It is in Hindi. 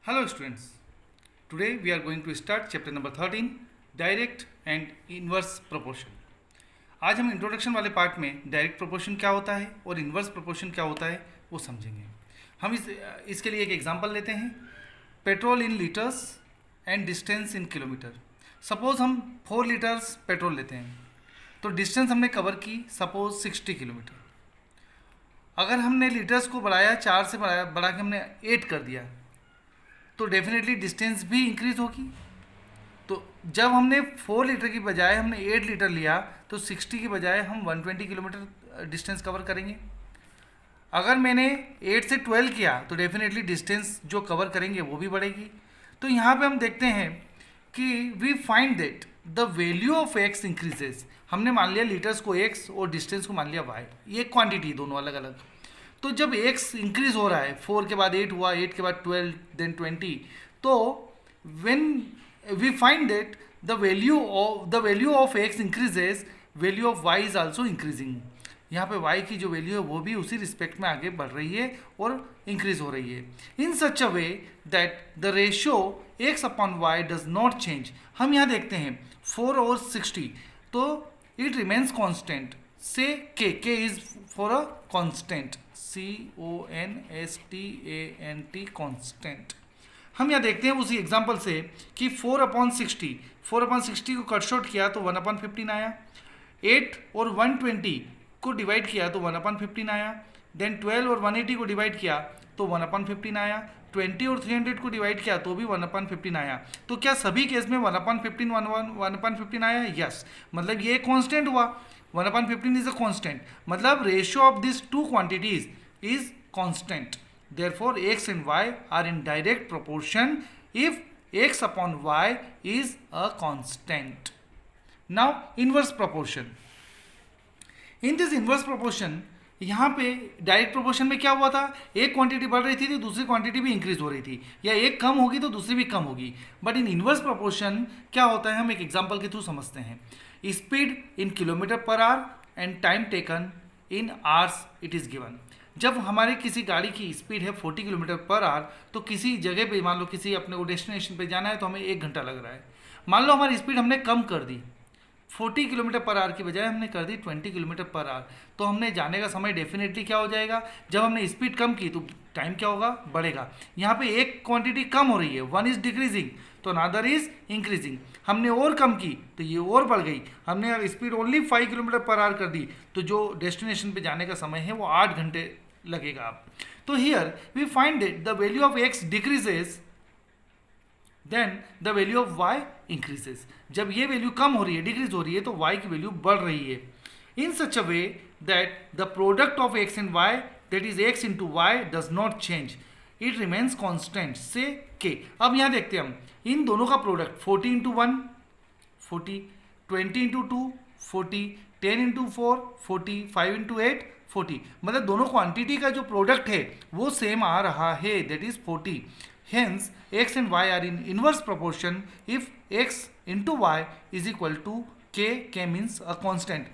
Hello students, today we are going to start chapter number 13 direct and inverse proportion. आज हम इंट्रोडक्शन वाले पार्ट में डायरेक्ट प्रोपोर्शन क्या होता है और इन्वर्स प्रोपोर्शन क्या होता है वो समझेंगे। हम इसके लिए एक एग्जांपल लेते हैं, petrol in litres and distance in kilometre. Suppose हम 4 लीटर्स पेट्रोल लेते हैं तो डिस्टेंस हमने कवर की सपोज 60 किलोमीटर। अगर हमने लीटर्स को बढ़ाया 4 से बढ़ा के हमने 8 कर दिया तो डेफिनेटली डिस्टेंस भी इंक्रीज होगी। तो जब हमने 4 लीटर की बजाय हमने 8 लीटर लिया तो 60 की बजाय हम 120 किलोमीटर डिस्टेंस कवर करेंगे। अगर मैंने 8 से 12 किया तो डेफिनेटली डिस्टेंस जो कवर करेंगे वो भी बढ़ेगी। तो यहाँ पे हम देखते हैं कि we find that the value of X increases. हमने मान लिया लीटर्स को एक्स और डिस्टेंस को मान लिया वाई, ये क्वांटिटी दोनों अलग अलग। तो जब x इंक्रीज हो रहा है, 4 के बाद 8 हुआ, 8 के बाद 12 देन 20, तो when we find that the value of x increases, value of y is also increasing. यहाँ पे y की जो वैल्यू है वो भी उसी रिस्पेक्ट में आगे बढ़ रही है और इंक्रीज हो रही है in such a way that the ratio x upon y does not change. हम यहाँ देखते हैं 4 और 60, तो it remains constant. So k is for a constant, CONSTANT constant. हम यहाँ देखते हैं उसी एग्जाम्पल से कि 4/60 को कट शॉर्ट किया तो 1/15 आया, 8 और 120 को डिवाइड किया तो 1/15 आया, देन 12 और 180 को डिवाइड किया तो 1/15 आया, 20 और 300 को डिवाइड किया तो भी 1/15 आया। तो क्या सभी केस में 1/15 आया? यस, मतलब ये कांस्टेंट हुआ। 1/15 is a constant, मतलब ratio of these two quantities is constant. Therefore x and y are in direct proportion if x upon y is a constant. Now inverse proportion. In this inverse proportion, यहाँ पे डायरेक्ट प्रोपोर्शन में क्या हुआ था, एक क्वांटिटी बढ़ रही थी तो दूसरी क्वांटिटी भी इंक्रीज हो रही थी, या एक कम होगी तो दूसरी भी कम होगी। बट इन इनवर्स प्रोपोर्शन क्या होता है, हम एक एग्जांपल के थ्रू समझते हैं। Speed in kilometre per hour and time taken in hours it is given. जब हमारे किसी गाड़ी की स्पीड है 40 किलोमीटर पर आवर, तो किसी जगह पे मान लो किसी अपने को डेस्टिनेशन पे जाना है तो हमें 1 घंटा लग रहा है। मान लो हमारी स्पीड हमने कम कर दी, 40 किलोमीटर पर आवर की बजाय हमने कर दी 20 किलोमीटर पर आवर, तो हमने जाने का समय डेफिनेटली क्या हो जाएगा, जब हमने स्पीड कम की तो टाइम क्या होगा, बढ़ेगा। यहाँ पे एक क्वांटिटी कम हो रही है, वन इज डिक्रीजिंग तो अनदर इज इंक्रीजिंग। हमने और कम की तो ये और बढ़ गई। हमने अगर speed only 5 kilometre per hour कर दी तो जो डेस्टिनेशन पे जाने का समय है वो 8 घंटे लगेगा। तो here we find that the value of X decreases then the value of y increases. जब ये वैल्यू कम हो रही है, डिक्रीज हो रही है, तो y की वैल्यू बढ़ रही है in such a way that the product of x and y, that is x into y, does not change, it remains constant. So k। अब यहाँ देखते हैं हम इन दोनों का product 40 into 1 40, 20 into 2 40, 10 into 4 40, 5 into 8 40, मतलब दोनों क्वांटिटी का जो प्रोडक्ट है वो सेम आ रहा है, that is 40। Hence, x and y are in inverse proportion if x into y is equal to k means a constant.